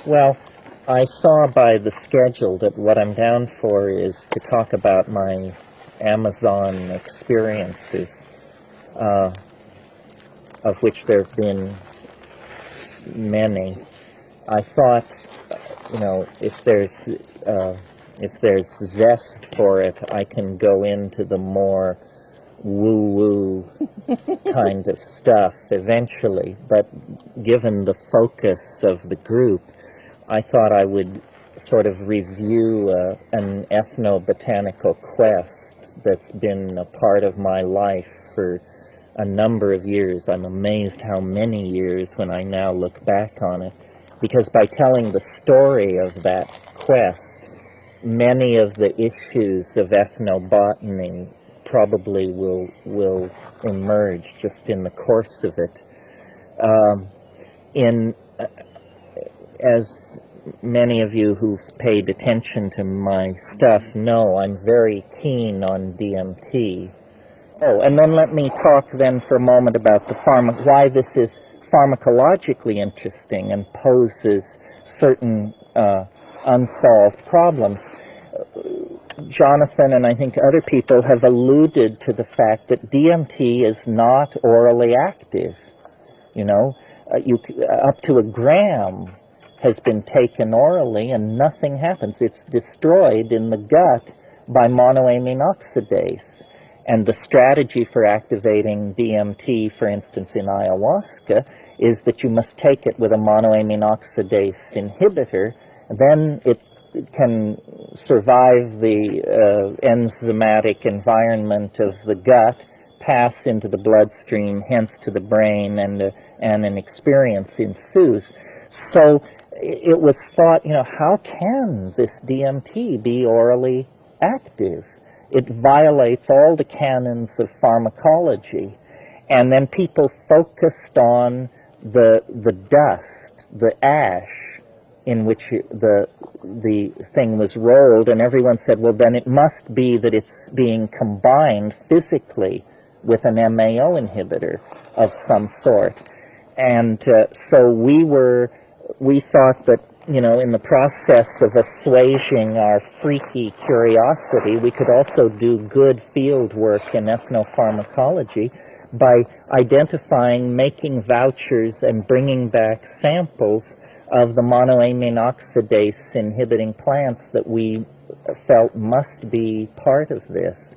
Well, I saw by the schedule that what I'm down for is to talk about my Amazon experiences, of which there have been many. I thought, if there's zest for it, I can go into the more woo-woo kind of stuff eventually. But given the focus of the group, I thought I would sort of review an ethnobotanical quest that's been a part of my life for a number of years. I'm amazed how many years when I now look back on it, because by telling the story of that quest, many of the issues of ethnobotany probably will emerge just in the course of it. As many of you who've paid attention to my stuff know, I'm very keen on DMT. Oh, and then let me talk then for a moment about why this is pharmacologically interesting and poses certain unsolved problems. Jonathan and I think other people have alluded to the fact that DMT is not orally active. Up to a gram has been taken orally and nothing happens. It's destroyed in the gut by monoamine oxidase. And the strategy for activating DMT, for instance, in ayahuasca, is that you must take it with a monoamine oxidase inhibitor. Then it can survive the enzymatic environment of the gut, pass into the bloodstream, hence to the brain, and an experience ensues. So it was thought, how can this DMT be orally active? It violates all the canons of pharmacology. And then people focused on the dust, the ash in which the thing was rolled, and everyone said, well, then it must be that it's being combined physically with an MAO inhibitor of some sort. And so we thought that, in the process of assuaging our freaky curiosity, we could also do good field work in ethnopharmacology by identifying, making vouchers, and bringing back samples of the monoamine oxidase inhibiting plants that we felt must be part of this.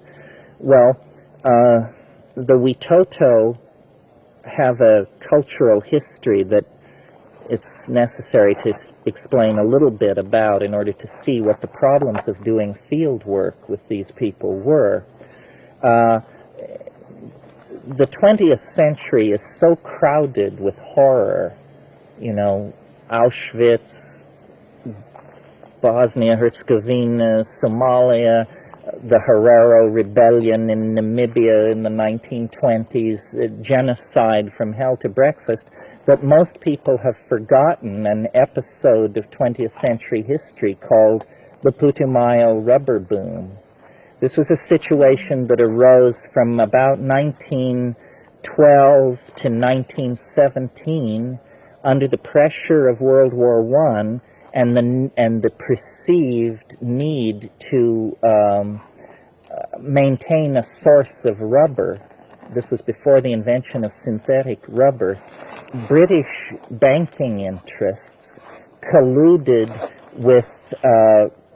Well, the Witoto have a cultural history that it's necessary to explain a little bit about in order to see what the problems of doing field work with these people were. The 20th century is so crowded with horror, Auschwitz, Bosnia-Herzegovina, Somalia, the Herero Rebellion in Namibia in the 1920s, genocide from hell to breakfast, that most people have forgotten an episode of 20th century history called the Putumayo rubber boom. This was a situation that arose from about 1912 to 1917 under the pressure of World War I and the perceived need to maintain a source of rubber. This was before the invention of synthetic rubber. British banking interests colluded with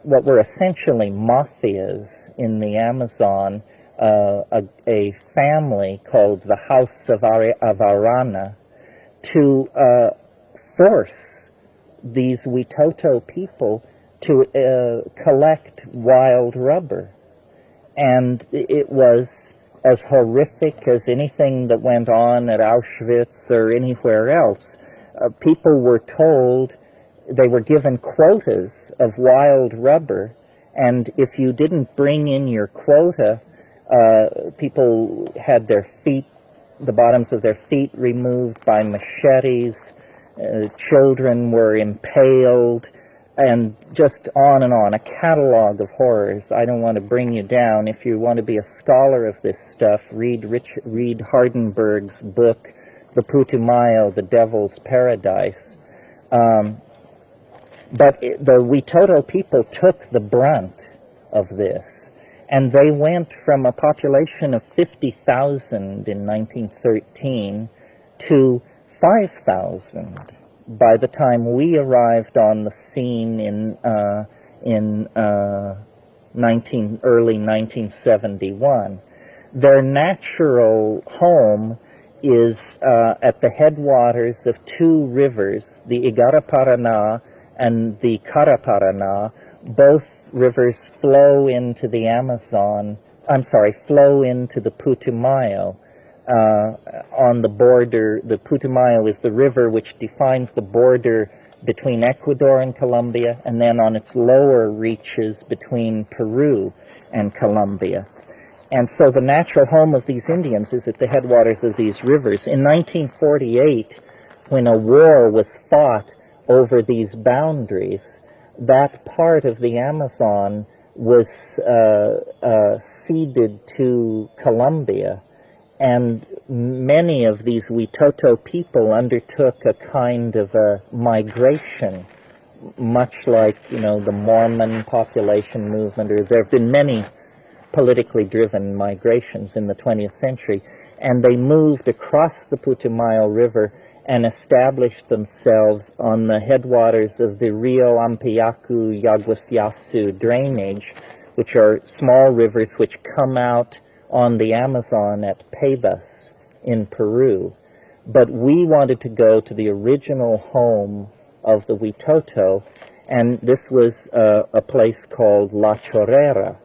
what were essentially mafias in the Amazon, a family called the House of Arana, to force these Witoto people to collect wild rubber. And it was as horrific as anything that went on at Auschwitz or anywhere else. People were told, they were given quotas of wild rubber, and if you didn't bring in your quota, people had their feet, the bottoms of their feet removed by machetes, children were impaled, and just on and on, a catalog of horrors. I don't want to bring you down. If you want to be a scholar of this stuff, read Hardenberg's book, The Putumayo, The Devil's Paradise. But the Witoto people took the brunt of this, and they went from a population of 50,000 in 1913 to 5,000 by the time we arrived on the scene in early 1971. Their natural home is at the headwaters of two rivers, the Igaraparana and the Caraparaná. Both rivers flow into the Amazon, flow into the Putumayo. On the border, the Putumayo is the river which defines the border between Ecuador and Colombia, and then on its lower reaches between Peru and Colombia. And so the natural home of these Indians is at the headwaters of these rivers. In 1948, when a war was fought over these boundaries, that part of the Amazon was ceded to Colombia, and many of these Witoto people undertook a kind of a migration, much like, the Mormon population movement, or there have been many politically driven migrations in the 20th century, and they moved across the Putumayo River and established themselves on the headwaters of the Rio Ampiacu Yaguasyasu drainage, which are small rivers which come out on the Amazon at Pebas in Peru. But we wanted to go to the original home of the Witoto, and this was a place called La Chorrera,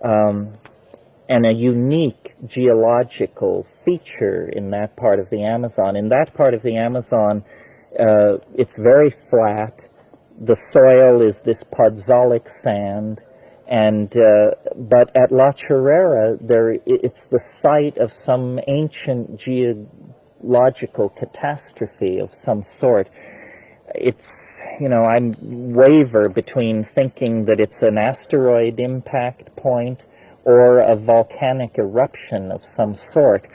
and a unique geological feature in that part of the Amazon. In that part of the Amazon, it's very flat. The soil is this podzolic sand, and but at La Chorrera, it's the site of some ancient geological catastrophe of some sort. It's, I waver between thinking that it's an asteroid impact point or a volcanic eruption of some sort.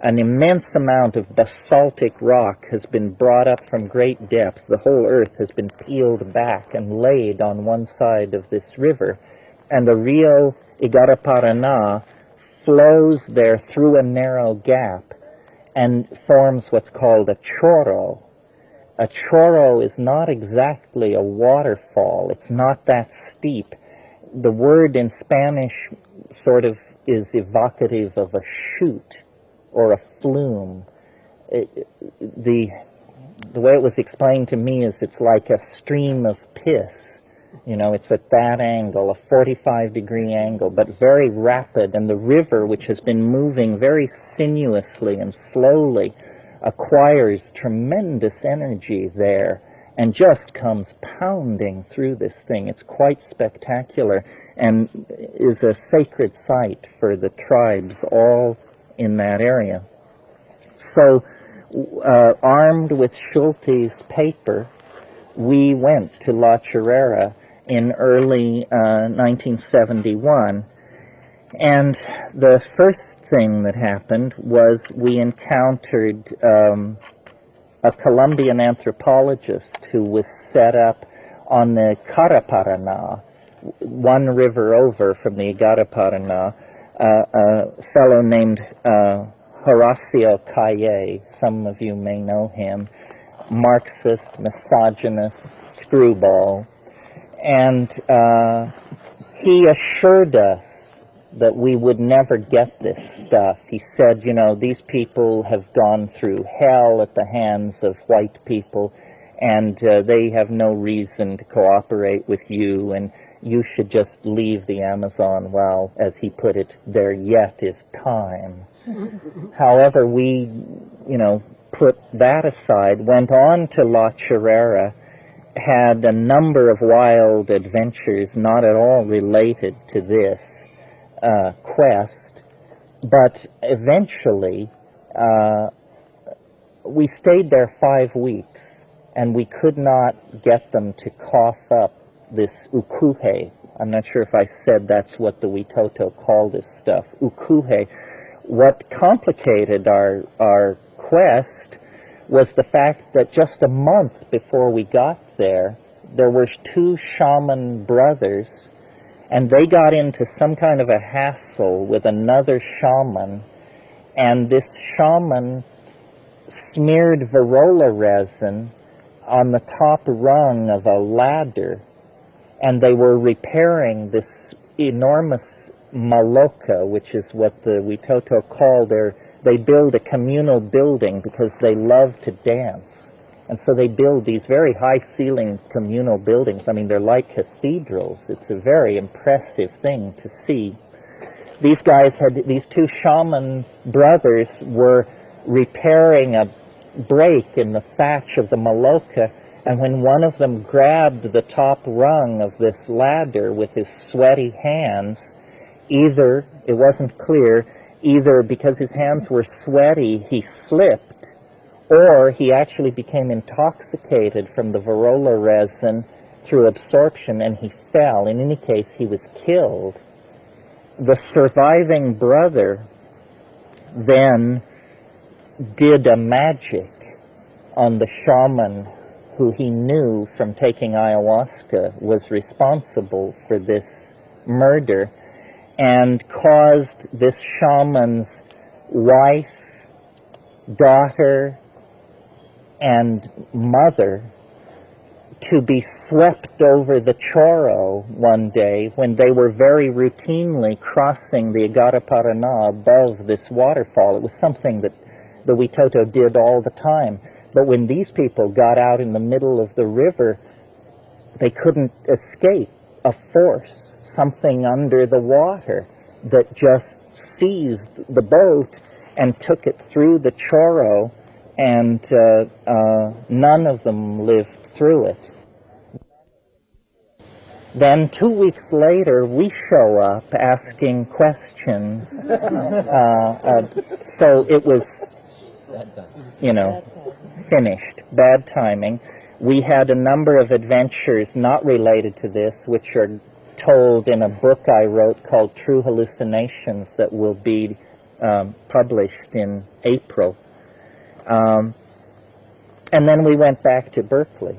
An immense amount of basaltic rock has been brought up from great depth. The whole earth has been peeled back and laid on one side of this river, and the Rio Igaraparana flows there through a narrow gap and forms what's called a chorro. A chorro is not exactly a waterfall. It's not that steep. The word in Spanish sort of is evocative of a chute or a flume. The way it was explained to me is it's like a stream of piss. It's at that angle, a 45-degree angle, but very rapid. And the river, which has been moving very sinuously and slowly, acquires tremendous energy there and just comes pounding through this thing. It's quite spectacular and is a sacred site for the tribes all in that area. So, armed with Schulte's paper, we went to La Chorrera in early 1971. And the first thing that happened was we encountered a Colombian anthropologist who was set up on the Caraparaná, one river over from the Igaraparana, a fellow named Horacio Calle. Some of you may know him. Marxist, misogynist, screwball. And he assured us that we would never get this stuff. He said, these people have gone through hell at the hands of white people, and they have no reason to cooperate with you, and you should just leave the Amazon while, as he put it, there yet is time. However, we, put that aside, went on to La Chorrera, had a number of wild adventures not at all related to this quest, but eventually we stayed there 5 weeks, and we could not get them to cough up this ukuhe. I'm not sure if I said that's what the Witoto call this stuff, ukuhe. What complicated our quest was the fact that just a month before we got there, there were two shaman brothers, and they got into some kind of a hassle with another shaman, and this shaman smeared Varroa resin on the top rung of a ladder, and they were repairing this enormous maloka, which is what the Witoto call they build a communal building because they love to dance. And so they build these very high-ceiling communal buildings. I mean, they're like cathedrals. It's a very impressive thing to see. These two shaman brothers were repairing a break in the thatch of the maloka, and when one of them grabbed the top rung of this ladder with his sweaty hands, either, it wasn't clear, either because his hands were sweaty, he slipped, or he actually became intoxicated from the Varroa resin through absorption and he fell. In any case, he was killed. The surviving brother then did a magic on the shaman who he knew from taking ayahuasca was responsible for this murder, and caused this shaman's wife, daughter, and mother to be swept over the Choro one day when they were very routinely crossing the Igaraparana above this waterfall. It was something that the Witoto did all the time. But when these people got out in the middle of the river, they couldn't escape a force, something under the water that just seized the boat and took it through the Choro, and none of them lived through it. Then 2 weeks later, we show up asking questions. So it was, finished. Bad timing. We had a number of adventures not related to this, which are told in a book I wrote called True Hallucinations that will be published in April. And then we went back to Berkeley.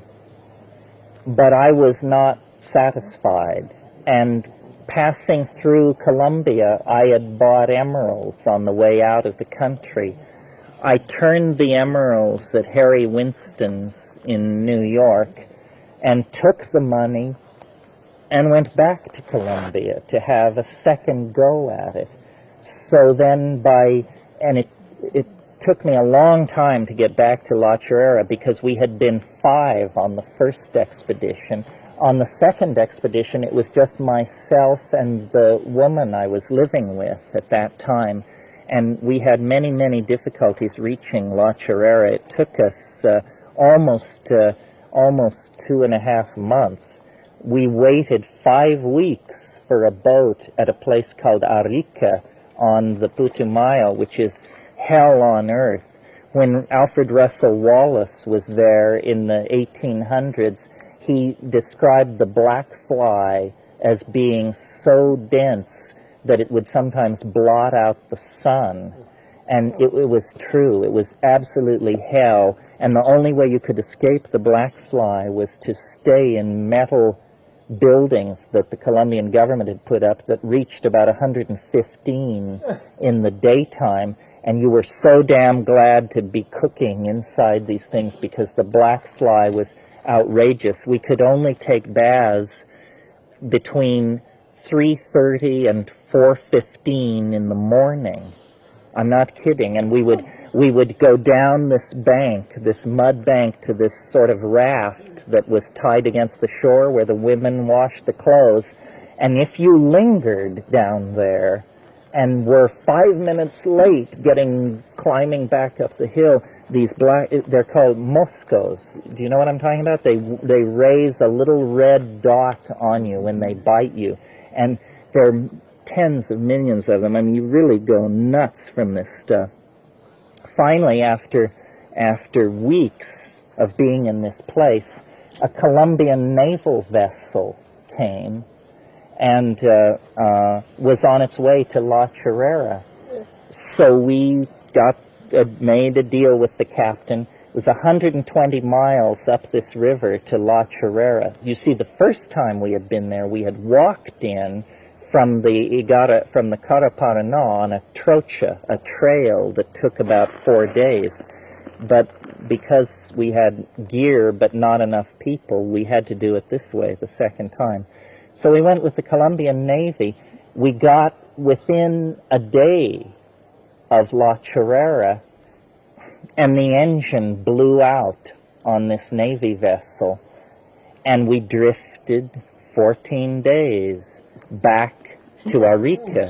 But I was not satisfied. And passing through Colombia, I had bought emeralds on the way out of the country. I turned the emeralds at Harry Winston's in New York and took the money and went back to Colombia to have a second go at it. So then it took me a long time to get back to La Chorrera because we had been 5 on the first expedition. On the second expedition, it was just myself and the woman I was living with at that time. And we had many, many difficulties reaching La Chorrera. It took us almost 2.5 months. We waited 5 weeks for a boat at a place called Arica on the Putumayo, which is hell on earth. When Alfred Russel Wallace was there in the 1800s, he described the black fly as being so dense that it would sometimes blot out the sun. And it was true. It was absolutely hell. And the only way you could escape the black fly was to stay in metal buildings that the Colombian government had put up that reached about 115 in the daytime. And you were so damn glad to be cooking inside these things because the black fly was outrageous. We could only take baths between 3:30 and 4:15 in the morning. I'm not kidding. And we would go down this bank, this mud bank, to this sort of raft that was tied against the shore where the women washed the clothes. And if you lingered down there and were 5 minutes late climbing back up the hill, they're called moscos. Do you know what I'm talking about? They raise a little red dot on you when they bite you. And there are tens of millions of them. I mean, you really go nuts from this stuff. Finally, after weeks of being in this place, a Colombian naval vessel came and was on its way to La Chorrera. So we made a deal with the captain. It was 120 miles up this river to La Chorrera. You see, the first time we had been there, we had walked in from the Caraparaná on a trocha, a trail that took about 4 days. But because we had gear but not enough people, we had to do it this way the second time. So we went with the Colombian Navy. We got within a day of La Chorrera, and the engine blew out on this Navy vessel, and we drifted 14 days back to Arica.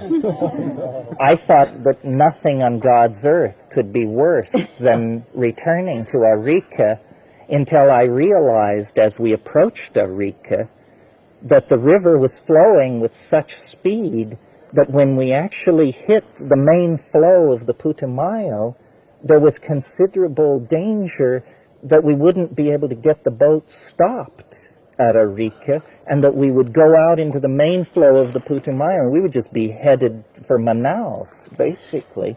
I thought that nothing on God's earth could be worse than returning to Arica, until I realized as we approached Arica that the river was flowing with such speed that when we actually hit the main flow of the Putumayo, there was considerable danger that we wouldn't be able to get the boat stopped at Arica, and that we would go out into the main flow of the Putumayo, and we would just be headed for Manaus, basically.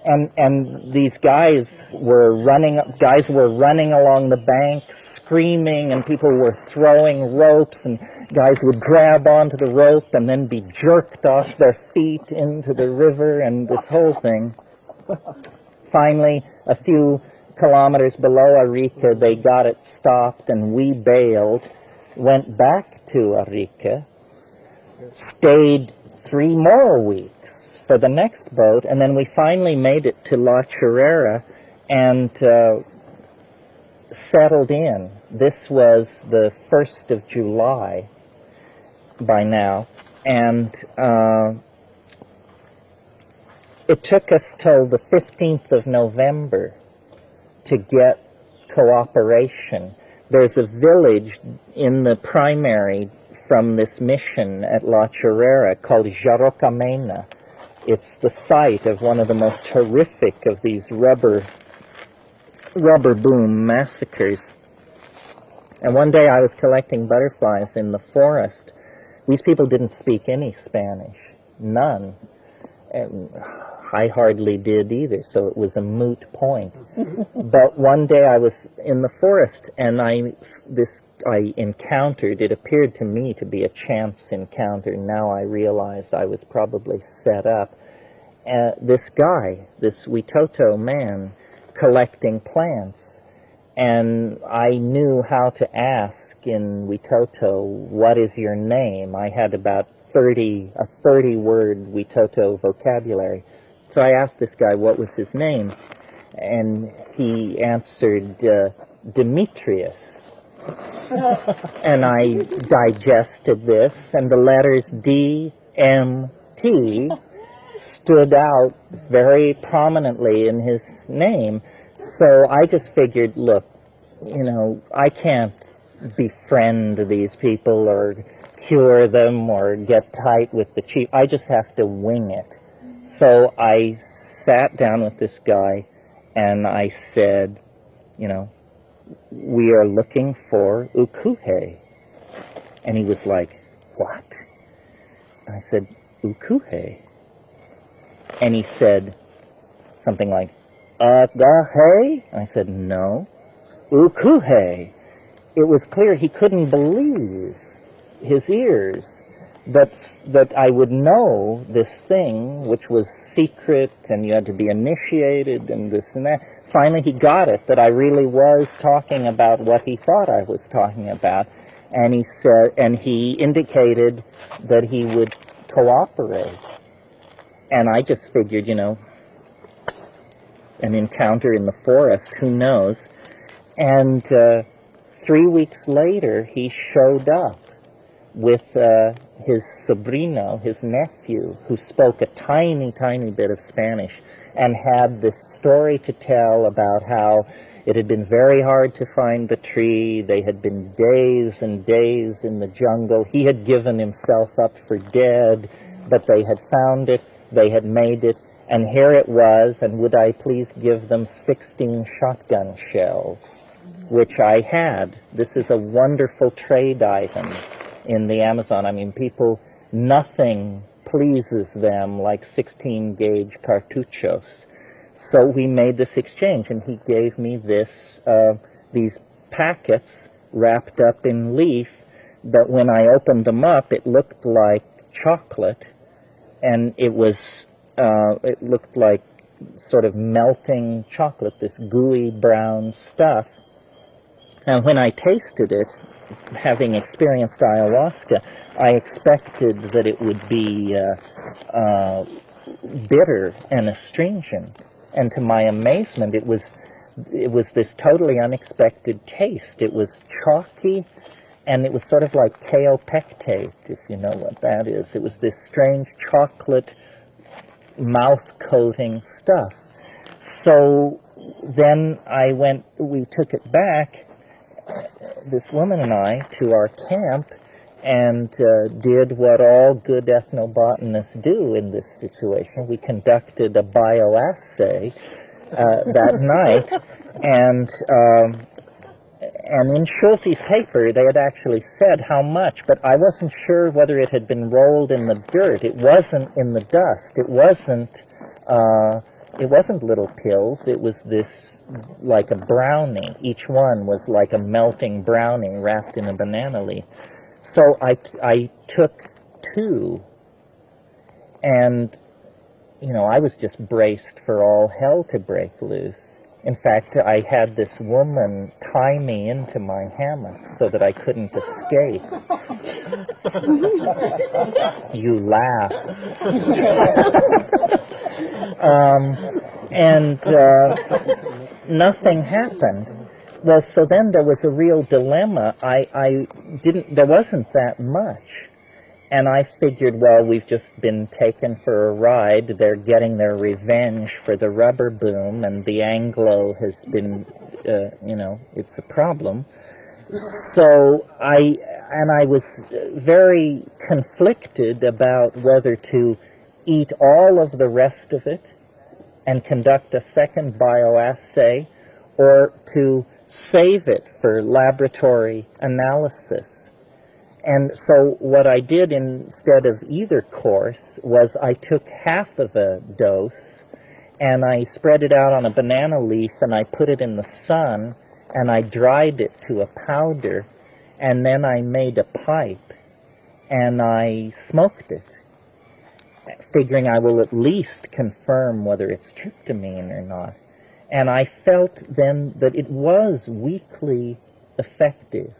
And these guys were running along the bank, screaming, and people were throwing ropes, and guys would grab onto the rope and then be jerked off their feet into the river, and this whole thing. Finally, a few kilometers below Arica, they got it stopped, and we bailed, went back to Arica, stayed 3 more weeks for the next boat, and then we finally made it to La Chorrera and settled in. This was the 1st of July by now, and it took us till the 15th of November to get cooperation. There's a village in the primary from this mission at La Chorrera called Jarocamena. It's the site of one of the most horrific of these rubber boom massacres. And one day I was collecting butterflies in the forest. These people didn't speak any Spanish, none. And I hardly did either, so it was a moot point. But one day I was in the forest, and I encountered, it appeared to me to be a chance encounter. Now I realized I was probably set up. This guy, this Witoto man, collecting plants. And I knew how to ask in Witoto, what is your name? I had about a 30-word Witoto vocabulary. So I asked this guy what was his name, and he answered Demetrius. And I digested this, and the letters D-M-T stood out very prominently in his name. So I just figured, look, I can't befriend these people or cure them or get tight with the chief. I just have to wing it. So I sat down with this guy and I said, we are looking for Ukuhe. And he was like, what? And I said, Ukuhe. And he said something like, Agahe? And I said, no, Ukuhe. It was clear he couldn't believe his ears that I would know this thing, which was secret, and you had to be initiated, and this and that. Finally, he got it, that I really was talking about what he thought I was talking about, and he said, and he indicated that he would cooperate. And I just figured, an encounter in the forest, who knows? And 3 weeks later, he showed up with his sobrino, his nephew, who spoke a tiny, tiny bit of Spanish, and had this story to tell about how it had been very hard to find the tree. They had been days and days in the jungle. He had given himself up for dead, but they had found it, they had made it, and here it was, and would I please give them 16 shotgun shells, which I had. This is a wonderful trade item in the Amazon. I mean, people, nothing pleases them like 16-gauge cartuchos. So we made this exchange, and he gave me these packets wrapped up in leaf that when I opened them up, it looked like chocolate, and it looked like sort of melting chocolate, this gooey brown stuff. And when I tasted it, having experienced ayahuasca, I expected that it would be bitter and astringent. And to my amazement, it was this totally unexpected taste. It was chalky, and it was sort of like kaopectate, if you know what that is. It was this strange chocolate mouth-coating stuff. So then we took it back, this woman and I, to our camp, and did what all good ethnobotanists do in this situation. We conducted a bioassay that night, and in Schulte's paper they had actually said how much, but I wasn't sure whether it had been rolled in the dirt. It wasn't in the dust. It wasn't little pills. It was this, like a brownie. Each one was like a melting brownie wrapped in a banana leaf. So I took 2, and, I was just braced for all hell to break loose. In fact, I had this woman tie me into my hammock so that I couldn't escape. You laugh. Nothing happened. Well, so then there was a real dilemma. There wasn't that much. And I figured, well, we've just been taken for a ride. They're getting their revenge for the rubber boom, and the Anglo has been, it's a problem. So I was very conflicted about whether to eat all of the rest of it and conduct a second bioassay, or to save it for laboratory analysis. And so what I did instead of either course was I took half of a dose and I spread it out on a banana leaf and I put it in the sun and I dried it to a powder, and then I made a pipe and I smoked it, figuring I will at least confirm whether it's tryptamine or not. And I felt then that it was weakly effective,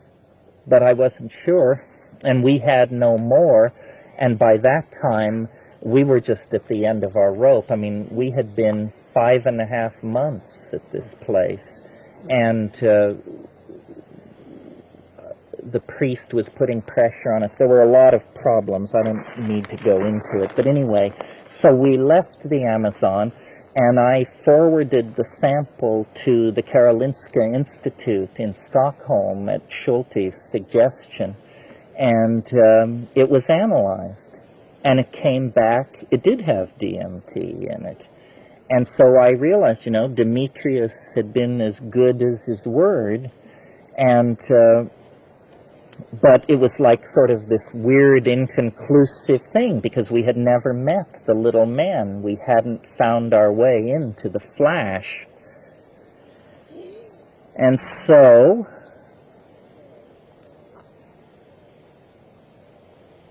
but I wasn't sure, and we had no more, and by that time we were just at the end of our rope. I mean, we had been 5.5 months at this place, and the priest was putting pressure on us. There were a lot of problems. I don't need to go into it, but anyway, so we left the Amazon, and I forwarded the sample to the Karolinska Institute in Stockholm at Schulte's suggestion, and it was analyzed, and it came back. It did have DMT in it. And so I realized, Demetrius had been as good as his word, and but it was like sort of this weird, inconclusive thing, because we had never met the little man. We hadn't found our way into the flash. And so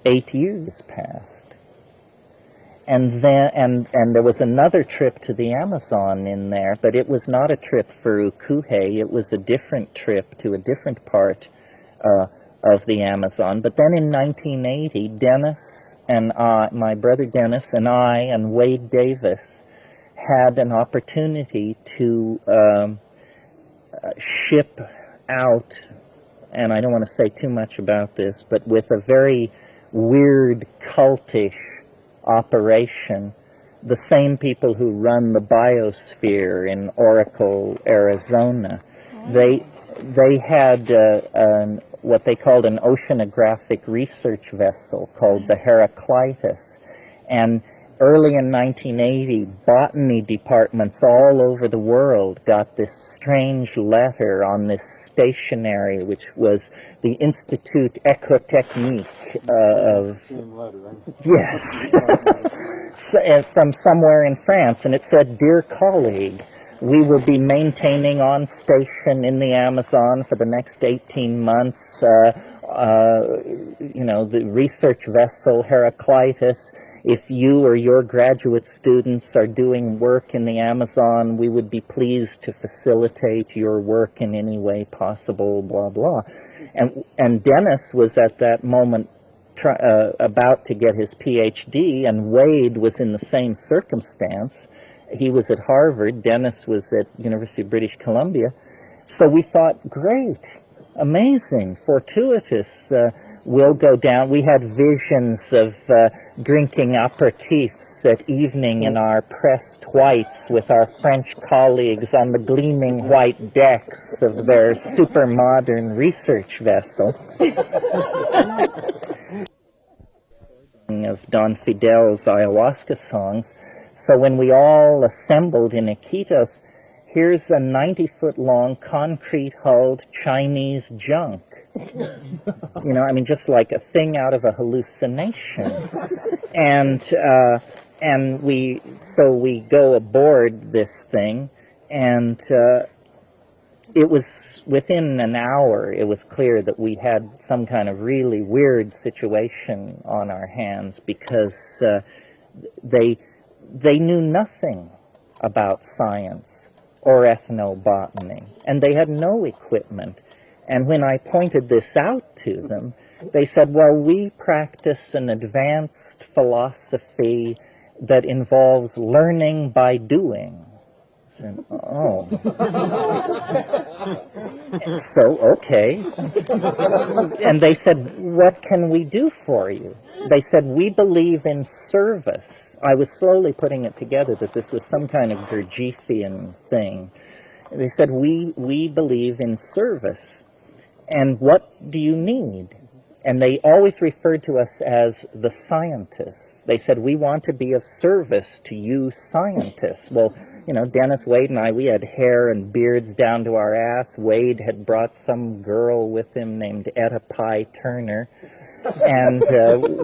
8 years passed. And then, and there was another trip to the Amazon in there, but it was not a trip for Ukuhe. It was a different trip to a different part of the Amazon. But then in 1980, Dennis and I, my brother Dennis and I and Wade Davis had an opportunity to ship out, and I don't want to say too much about this, but with a very weird cultish operation, the same people who run the biosphere in Oracle, Arizona. They had what they called an oceanographic research vessel called the Heraclitus, and early in 1980, botany departments all over the world got this strange letter on this stationery, which was the Institut Ecotechnique of... Same letter, right? Yes. from somewhere in France, and it said, "Dear colleague, we will be maintaining on station in the Amazon for the next 18 months, the research vessel Heraclitus. If you or your graduate students are doing work in the Amazon, we would be pleased to facilitate your work in any way possible," blah, blah. And Dennis was at that moment about to get his PhD, and Wade was in the same circumstance. He was at Harvard, Dennis was at University of British Columbia. So we thought, great, amazing, fortuitous, we'll go down. We had visions of drinking aperitifs at evening in our pressed whites with our French colleagues on the gleaming white decks of their super modern research vessel. Of Don Fidel's ayahuasca songs. So when we all assembled in Iquitos, here's a 90-foot-long concrete-hulled Chinese junk. Just like a thing out of a hallucination. And we go aboard this thing, and it was within an hour, it was clear that we had some kind of really weird situation on our hands, because they knew nothing about science or ethnobotany, and they had no equipment. And when I pointed this out to them, they said, well, we practice an advanced philosophy that involves learning by doing. And, oh. So, okay. And they said, what can we do for you? They said, we believe in service. I was slowly putting it together that this was some kind of Gurdjieffian thing. They said, we believe in service. And what do you need? And they always referred to us as the scientists. They said, we want to be of service to you scientists. Well, Dennis, Wade, and I, we had hair and beards down to our ass. Wade had brought some girl with him named Etta Pye Turner. And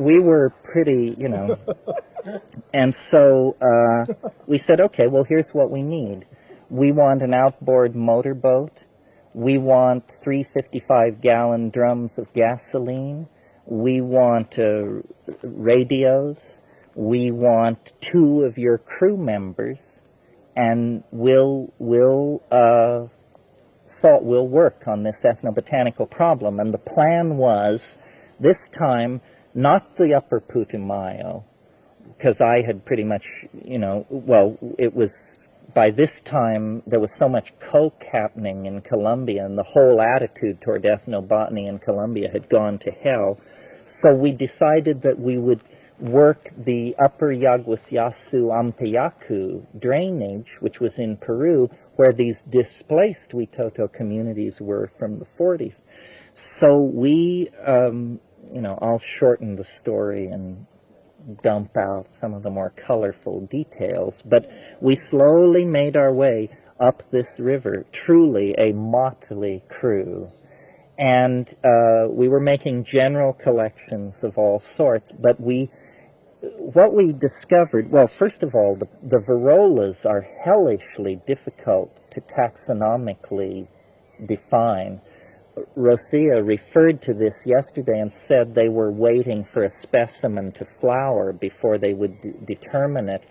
we were pretty, And so we said, okay, well, here's what we need. We want an outboard motorboat. We want 3 55-gallon drums of gasoline. We want radios. We want 2 of your crew members. And we'll work on this ethnobotanical problem. And the plan was, this time, not the Upper Putumayo, because I had pretty much, it was, by this time, there was so much coke happening in Colombia, and the whole attitude toward ethnobotany in Colombia had gone to hell. So we decided that we would work the Upper Yaguasyasu-Ampeyacu drainage, which was in Peru, where these displaced Witoto communities were from the 40s. So we, I'll shorten the story and dump out some of the more colorful details, but we slowly made our way up this river, truly a motley crew. And we were making general collections of all sorts, but what we discovered, well, first of all, the Varrolas are hellishly difficult to taxonomically define. Rosia referred to this yesterday and said they were waiting for a specimen to flower before they would determine it.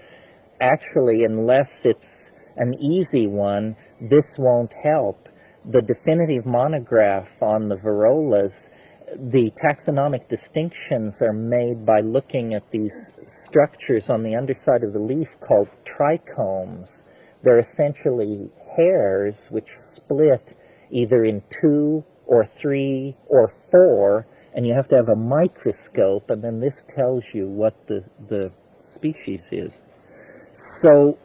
Actually, unless it's an easy one, this won't help. The definitive monograph on the Varrolas, the taxonomic distinctions are made by looking at these structures on the underside of the leaf called trichomes. They're essentially hairs which split either in 2 or 3 or 4, and you have to have a microscope, and then this tells you what the species is. So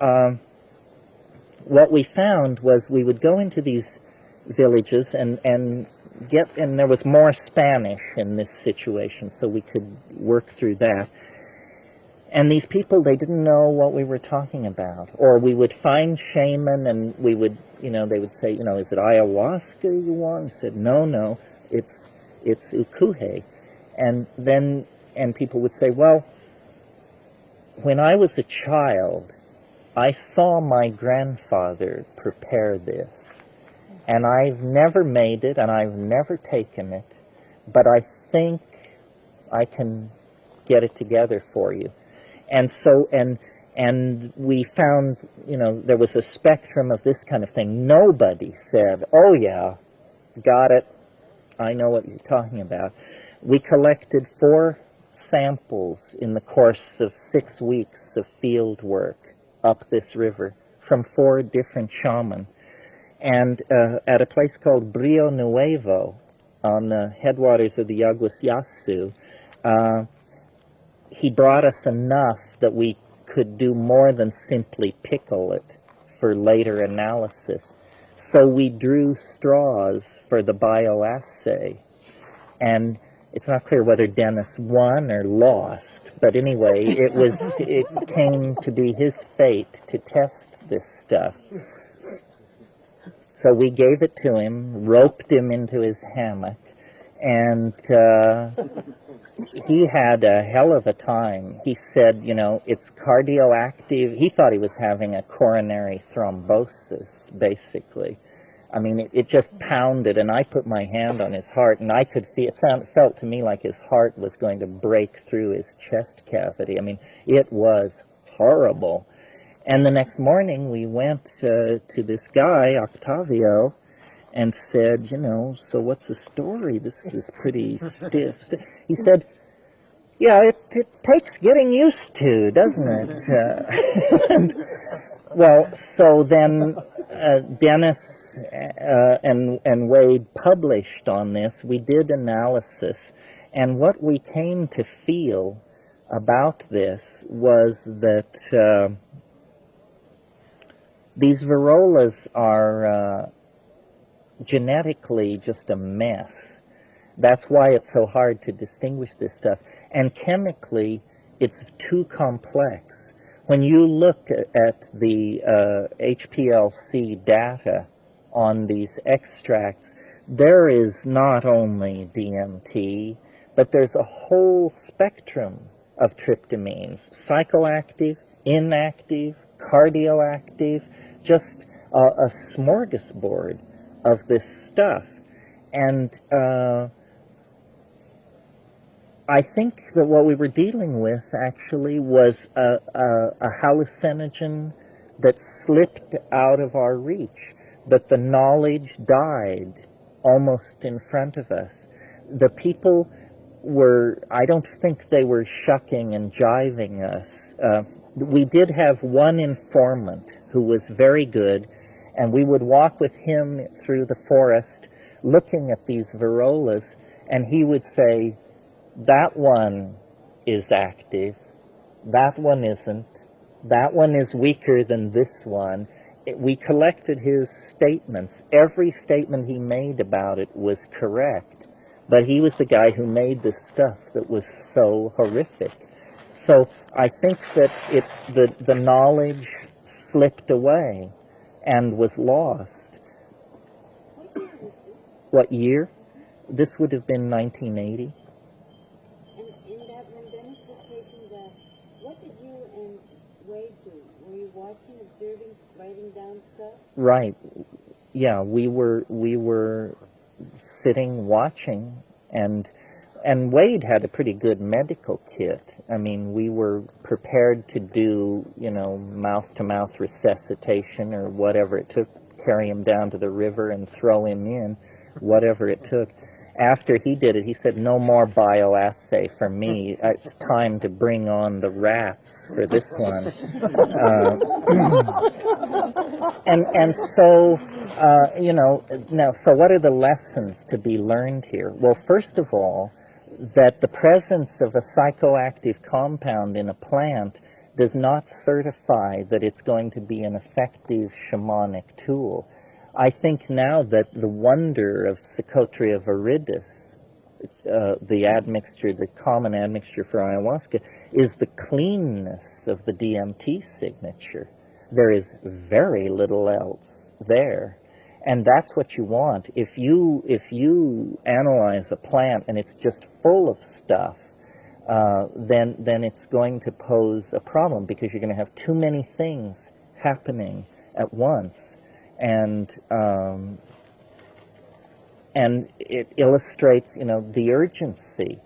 what we found was we would go into these villages and there was more Spanish in this situation, so we could work through that. And these people, they didn't know what we were talking about. Or we would find shaman, and we would, they would say, is it ayahuasca you want? I said, no, it's ukuhe. And people would say, well, when I was a child, I saw my grandfather prepare this, and I've never made it, and I've never taken it, but I think I can get it together for you. And so, and we found, there was a spectrum of this kind of thing. Nobody said, oh yeah, got it, I know what you're talking about. We collected 4 samples in the course of 6 weeks of field work up this river from 4 different shamans. And at a place called Brio Nuevo on the headwaters of the Yaguas Yasu, he brought us enough that we could do more than simply pickle it for later analysis. So we drew straws for the bioassay. And it's not clear whether Dennis won or lost, but anyway, it came to be his fate to test this stuff. So we gave it to him, roped him into his hammock, and he had a hell of a time. He said, it's cardioactive. He thought he was having a coronary thrombosis, basically. I mean, it just pounded, and I put my hand on his heart, and I could feel, felt to me like his heart was going to break through his chest cavity. I mean, it was horrible. And the next morning, we went to this guy, Octavio, and said, so what's the story? This is pretty stiff. He said, yeah, it takes getting used to, doesn't it? Well, so then Dennis and Wade published on this. We did analysis, and what we came to feel about this was that these Varolas are genetically just a mess. That's why it's so hard to distinguish this stuff. And chemically, it's too complex. When you look at the HPLC data on these extracts, there is not only DMT, but there's a whole spectrum of tryptamines, psychoactive, inactive, cardioactive, just a smorgasbord of this stuff. And I think that what we were dealing with actually was a hallucinogen that slipped out of our reach, but the knowledge died almost in front of us. The people I don't think they were shucking and jiving us. We did have one informant who was very good, and we would walk with him through the forest looking at these Varolas, and he would say, that one is active, that one isn't, that one is weaker than this one. We collected his statements. Every statement he made about it was correct, but he was the guy who made this stuff that was so horrific. So I think that the knowledge slipped away and was lost. What year? This would have been 1980. And in that, when Dennis was taking that, what did you and Wade do? Were you watching, observing, writing down stuff? Right. Yeah, we were sitting watching, and Wade had a pretty good medical kit. I mean, we were prepared to do, mouth-to-mouth resuscitation or whatever it took, carry him down to the river and throw him in, whatever it took. After he did it, he said, no more bioassay for me. It's time to bring on the rats for this one. And so, now, so what are the lessons to be learned here? Well, first of all, that the presence of a psychoactive compound in a plant does not certify that it's going to be an effective shamanic tool. I think now that the wonder of Psychotria viridis, the admixture, the common admixture for ayahuasca, is the cleanness of the DMT signature. There is very little else there. And that's what you want. If you analyze a plant and it's just full of stuff, then it's going to pose a problem, because you're going to have too many things happening at once. And it illustrates, the urgency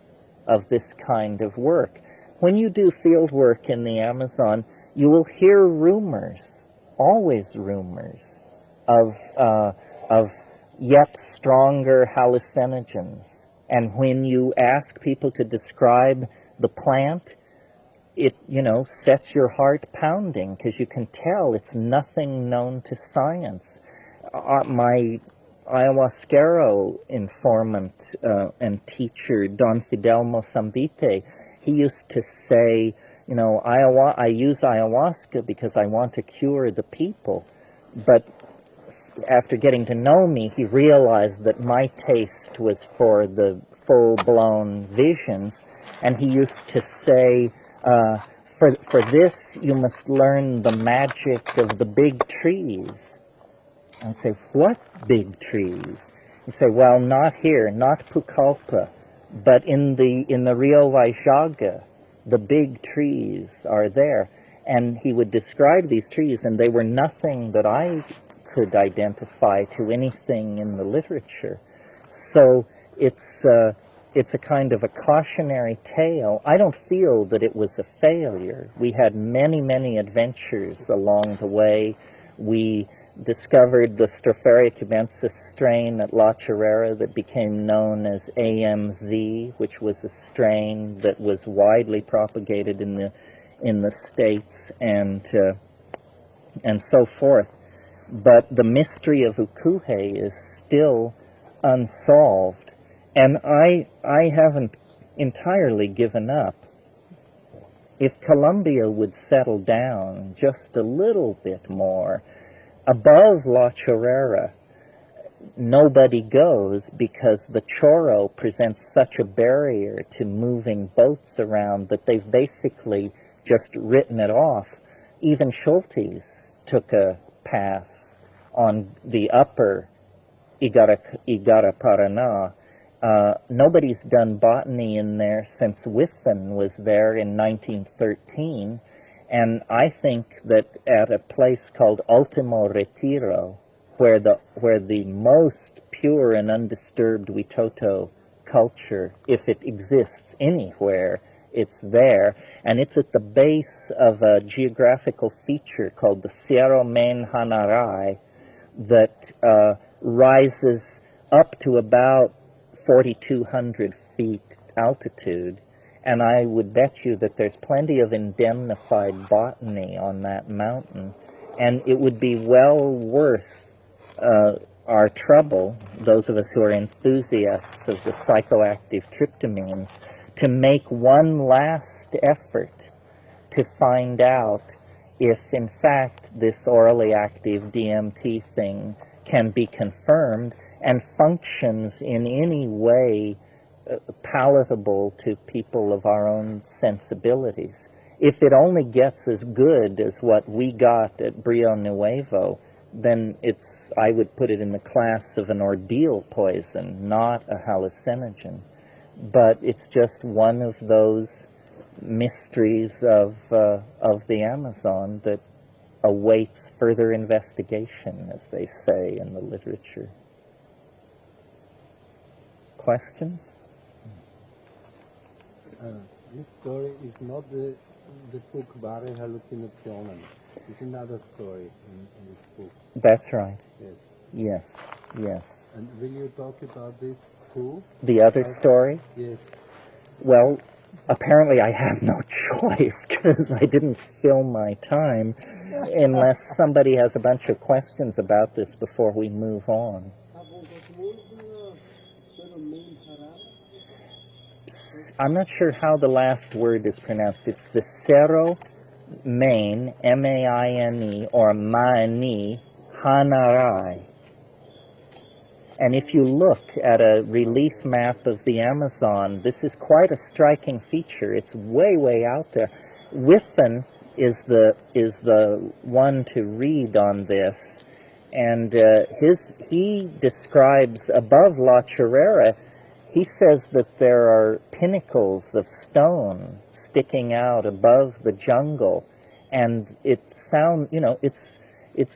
of this kind of work. When you do field work in the Amazon, you will hear rumors, always rumors, of yet stronger hallucinogens. And when you ask people to describe the plant, it, sets your heart pounding, because you can tell it's nothing known to science. My ayahuasquero informant and teacher, Don Fidel Mosambite, he used to say, I use ayahuasca because I want to cure the people. But after getting to know me, he realized that my taste was for the full-blown visions, and he used to say, for this you must learn the magic of the big trees. I say, what big trees? You say, well, not here, not Pucallpa, but in the Rio Vaijaga, the big trees are there. And he would describe these trees, and they were nothing that I could identify to anything in the literature. So it's a kind of a cautionary tale. I don't feel that it was a failure. We had many, many adventures along the way. We discovered the Stropharia cubensis strain at La Chorrera that became known as AMZ, which was a strain that was widely propagated in the States, and so forth. But the mystery of Ukuhe is still unsolved, and I haven't entirely given up. If Colombia would settle down just a little bit more, above La Chorrera, nobody goes, because the Chorro presents such a barrier to moving boats around that they've basically just written it off. Even Schultes took a pass on the upper Igara-Paraná. Nobody's done botany in there since Whiffen was there in 1913. And I think that at a place called Ultimo Retiro, where the most pure and undisturbed Witoto culture, if it exists anywhere, it's there. And it's at the base of a geographical feature called the Cerro Main Hanarai that rises up to about 4,200 feet altitude. And I would bet you that there's plenty of indemnified botany on that mountain. And it would be well worth our trouble, those of us who are enthusiasts of the psychoactive tryptamines, to make one last effort to find out if, in fact, this orally active DMT thing can be confirmed and functions in any way palatable to people of our own sensibilities. If it only gets as good as what we got at Brio Nuevo, then I would put it in the class of an ordeal poison, not a hallucinogen. But it's just one of those mysteries of the Amazon that awaits further investigation, as they say in the literature. Questions? This story is not the book Wahre Halluzinationen. It's another story in this book. That's right. Yes. Yes. And will you talk about this too? The other story? Yes. Well, apparently I have no choice, because I didn't fill my time, unless somebody has a bunch of questions about this before we move on. I'm not sure how the last word is pronounced. It's the Cerro Main, M-A-I-N-E, or Maini, Hanarai. And if you look at a relief map of the Amazon, this is quite a striking feature. It's way, way out there. Whiffen is the one to read on this, and he describes above La Chorrera, he says that there are pinnacles of stone sticking out above the jungle, and it's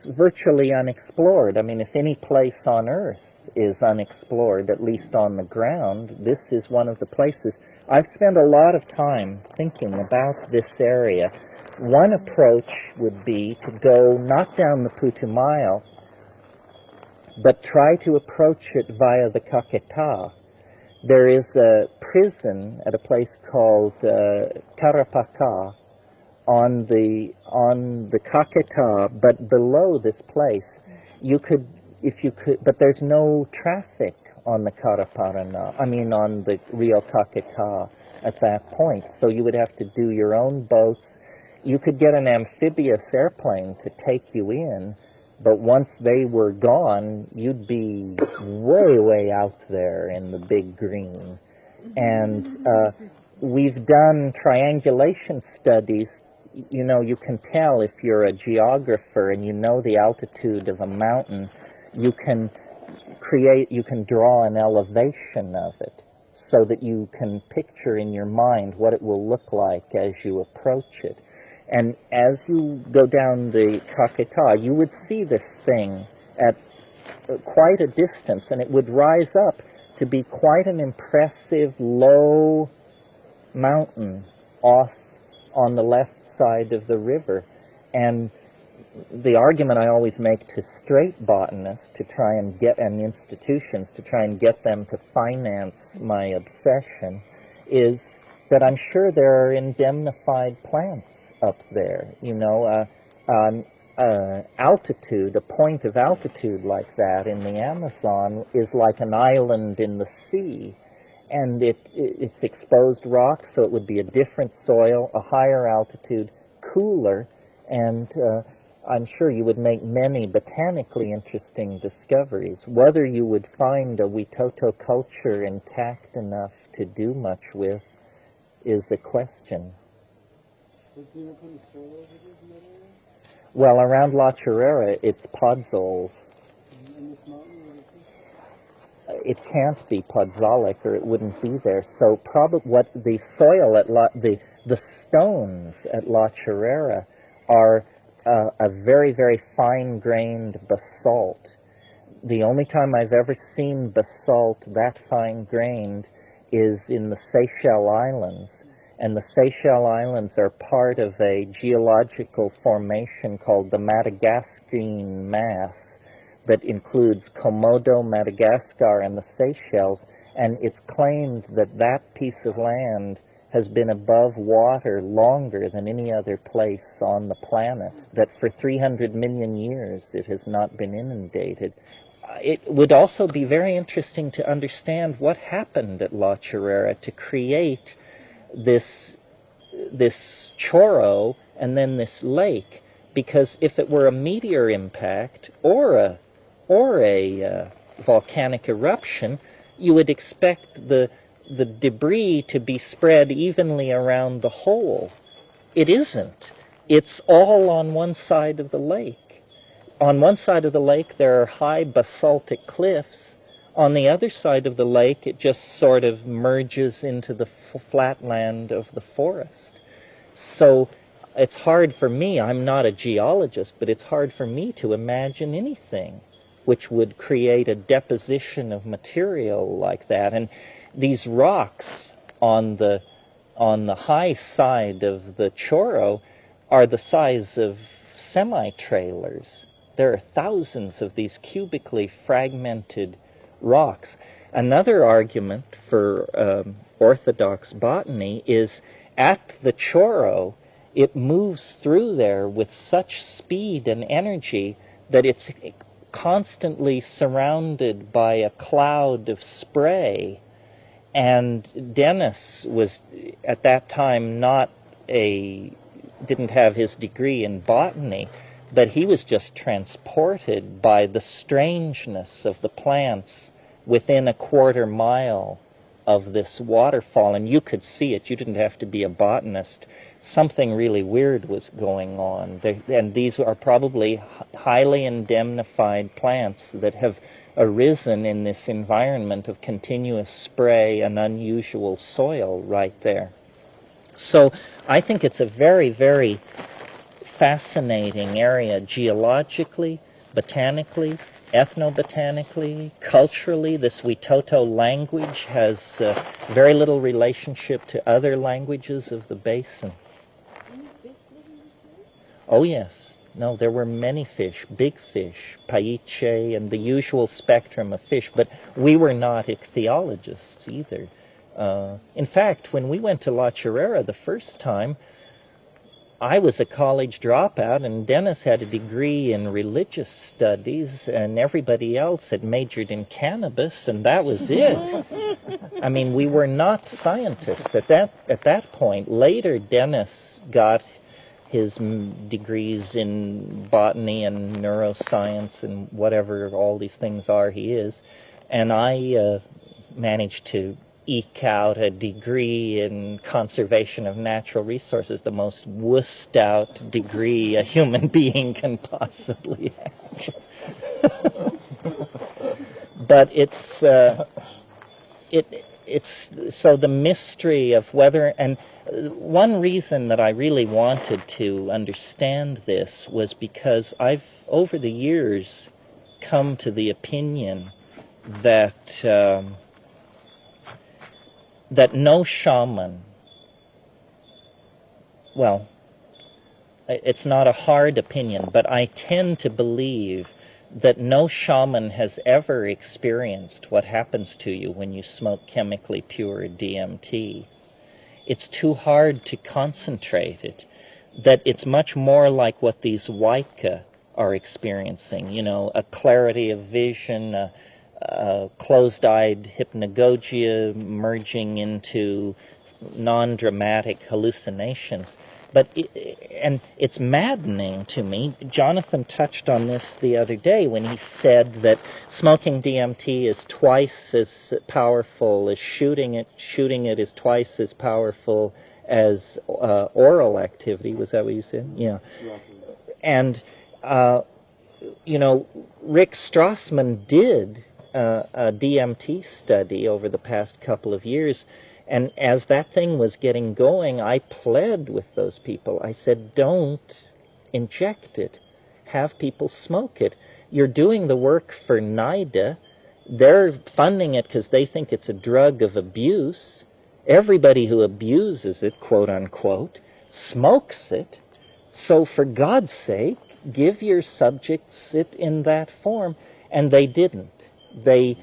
virtually unexplored. I mean, if any place on Earth is unexplored, at least on the ground, this is one of the places. I've spent a lot of time thinking about this area. One approach would be to go not down the Putumayo, but try to approach it via the Caquetá. There is a prison at a place called Tarapacá on the Caquetá, but below this place, but there's no traffic on the Caraparaná, on the Rio Caquetá at that point, so you would have to do your own boats. You could get an amphibious airplane to take you in, but once they were gone, you'd be way, way out there in the big green. And we've done triangulation studies. You can tell if you're a geographer and you know the altitude of a mountain, you can draw an elevation of it so that you can picture in your mind what it will look like as you approach it. And as you go down the Caquetá, you would see this thing at quite a distance, and it would rise up to be quite an impressive low mountain off on the left side of the river. And the argument I always make to straight botanists and institutions to try and get them to finance my obsession is that I'm sure there are indemnified plants up there. Altitude, a point of altitude like that in the Amazon is like an island in the sea. And it's exposed rock, so it would be a different soil, a higher altitude, cooler, and I'm sure you would make many botanically interesting discoveries. Whether you would find a Witoto culture intact enough to do much with is a question. Well, around La Chorrera, it's podzoles. It can't be podzolic, or it wouldn't be there. So probably what the soil at the stones at La Chorrera are a very, very fine-grained basalt. The only time I've ever seen basalt that fine-grained is in the Seychelles Islands. And the Seychelles Islands are part of a geological formation called the Madagascan Mass that includes Komodo, Madagascar, and the Seychelles. And it's claimed that that piece of land has been above water longer than any other place on the planet, that for 300 million years it has not been inundated. It would also be very interesting to understand what happened at La Chorrera to create this chorro and then this lake, because if it were a meteor impact or a volcanic eruption, you would expect the debris to be spread evenly around the whole. It isn't. It's all on one side of the lake. On one side of the lake, there are high basaltic cliffs. On the other side of the lake, it just sort of merges into the flatland of the forest. So it's hard for me, I'm not a geologist, but it's hard for me to imagine anything which would create a deposition of material like that. And these rocks on the high side of the Chorro are the size of semi-trailers. There are thousands of these cubically fragmented rocks. Another argument for orthodox botany is at the Chorro, it moves through there with such speed and energy that it's constantly surrounded by a cloud of spray. And Dennis was, at that time, didn't have his degree in botany, but he was just transported by the strangeness of the plants within a quarter mile of this waterfall. And you could see it. You didn't have to be a botanist. Something really weird was going on. And these are probably highly indemnified plants that have arisen in this environment of continuous spray and unusual soil right there. So I think it's a very, very fascinating area geologically, botanically, ethnobotanically, culturally. This Witoto language has very little relationship to other languages of the basin. Any fish living in this lake? Oh yes. No, there were many fish, big fish, paiche, and the usual spectrum of fish, but we were not ichthyologists either. In fact, when we went to La Chorrera the first time, I was a college dropout, and Dennis had a degree in religious studies, and everybody else had majored in cannabis, and that was it. I mean, we were not scientists at that point. Later, Dennis got his degrees in botany and neuroscience and whatever all these things are he is, and I managed to eke out a degree in conservation of natural resources, the most wussed out degree a human being can possibly have. But it's so the mystery of whether, and one reason that I really wanted to understand this was because I've over the years come to the opinion that that no shaman, well, it's not a hard opinion, but I tend to believe that no shaman has ever experienced what happens to you when you smoke chemically pure DMT. It's too hard to concentrate it, that it's much more like what these Waika are experiencing, you know, a clarity of vision, closed-eyed hypnagogia merging into non-dramatic hallucinations. But it's maddening to me. Jonathan touched on this the other day when he said that smoking DMT is twice as powerful as shooting it. Shooting it is twice as powerful as oral activity. Was that what you said? Yeah. And, you know, Rick Strassman did a DMT study over the past couple of years, and as that thing was getting going, I pled with those people. I said, don't inject it. Have people smoke it. You're doing the work for NIDA. They're funding it because they think it's a drug of abuse. Everybody who abuses it, quote unquote, smokes it. So for God's sake, give your subjects it in that form. And they didn't. They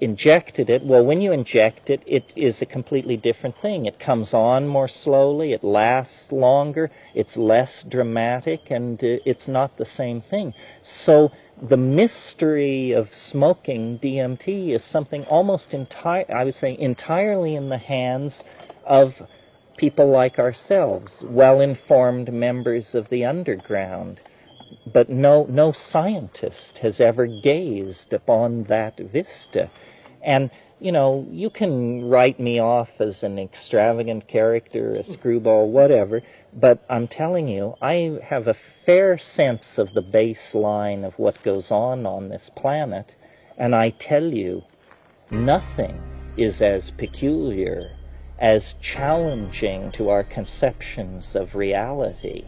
injected it. Well, when you inject it, it is a completely different thing. It comes on more slowly, it lasts longer, it's less dramatic, and it's not the same thing. So the mystery of smoking DMT is something almost entirely in the hands of people like ourselves, well-informed members of the underground. But no scientist has ever gazed upon that vista. And, you know, you can write me off as an extravagant character, a screwball, whatever, but I'm telling you, I have a fair sense of the baseline of what goes on this planet, and I tell you, nothing is as peculiar, as challenging to our conceptions of reality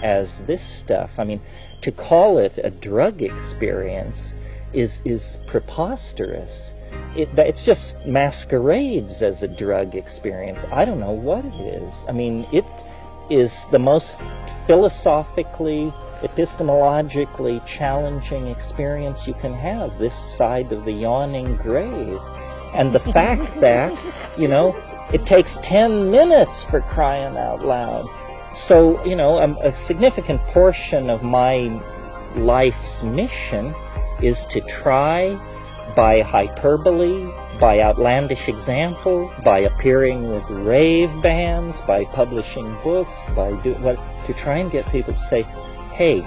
as this stuff. I mean, to call it a drug experience is preposterous. It's just masquerades as a drug experience. I don't know what it is. I mean, it is the most philosophically, epistemologically challenging experience you can have this side of the yawning grave. And the fact that, you know, it takes 10 minutes for crying out loud. So, you know, a significant portion of my life's mission is to try, by hyperbole, by outlandish example, by appearing with rave bands, by publishing books, to try and get people to say, hey,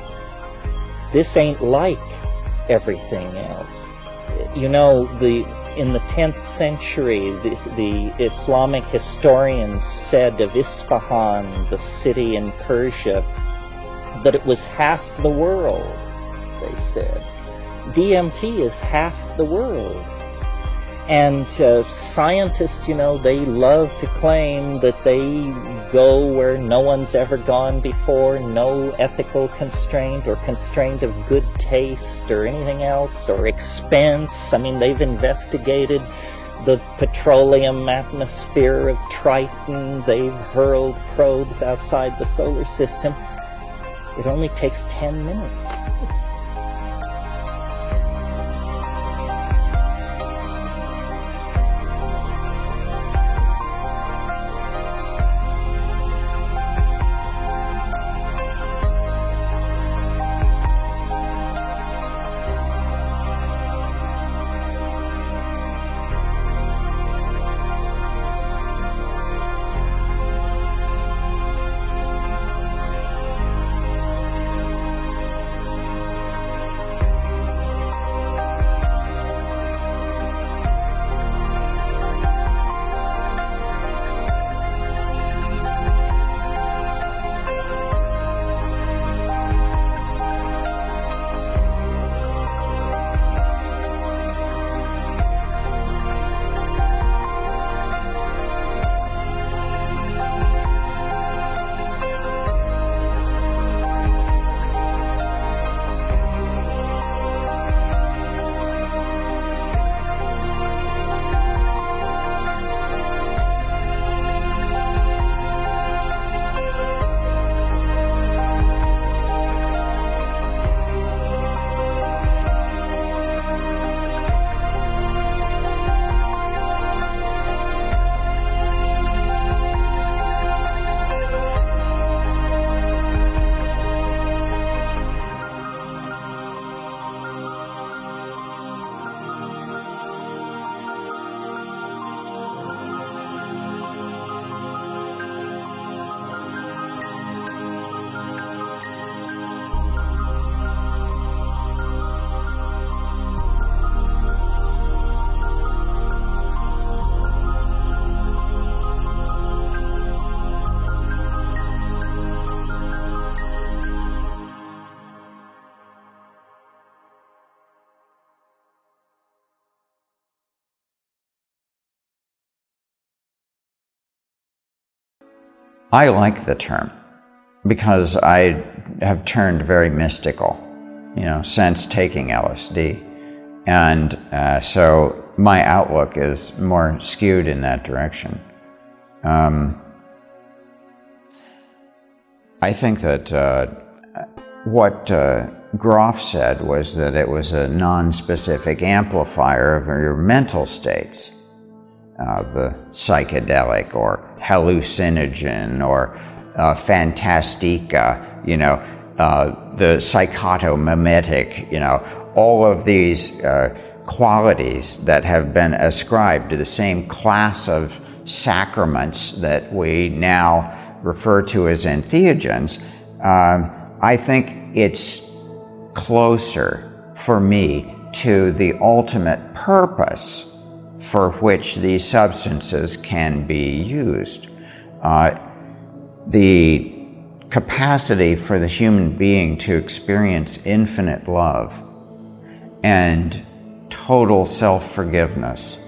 this ain't like everything else. You know, in the 10th century, the Islamic historians said of Isfahan, the city in Persia, that it was half the world, they said. DMT is half the world. And scientists, they love to claim that they go where no one's ever gone before, no ethical constraint or constraint of good taste or anything else, or expense. I mean, they've investigated the petroleum atmosphere of Triton. They've hurled probes outside the solar system. It only takes 10 minutes. I like the term because I have turned very mystical, since taking LSD. And so my outlook is more skewed in that direction. I think that what Groff said was that it was a non-specific amplifier of your mental states. The psychedelic or hallucinogen or fantastica, the psychotomimetic, all of these qualities that have been ascribed to the same class of sacraments that we now refer to as entheogens. I think it's closer for me to the ultimate purpose for which these substances can be used. The capacity for the human being to experience infinite love and total self-forgiveness.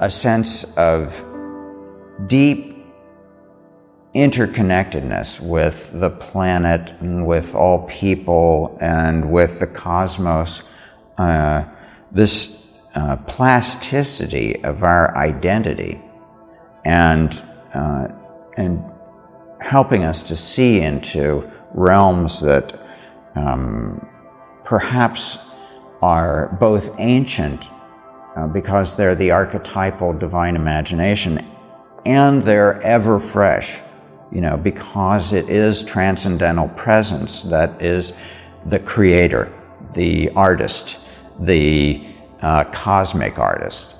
A sense of deep interconnectedness with the planet and with all people and with the cosmos, this plasticity of our identity and helping us to see into realms that perhaps are both ancient because they're the archetypal divine imagination, and they're ever fresh, because it is transcendental presence that is the creator, the artist, the cosmic artist,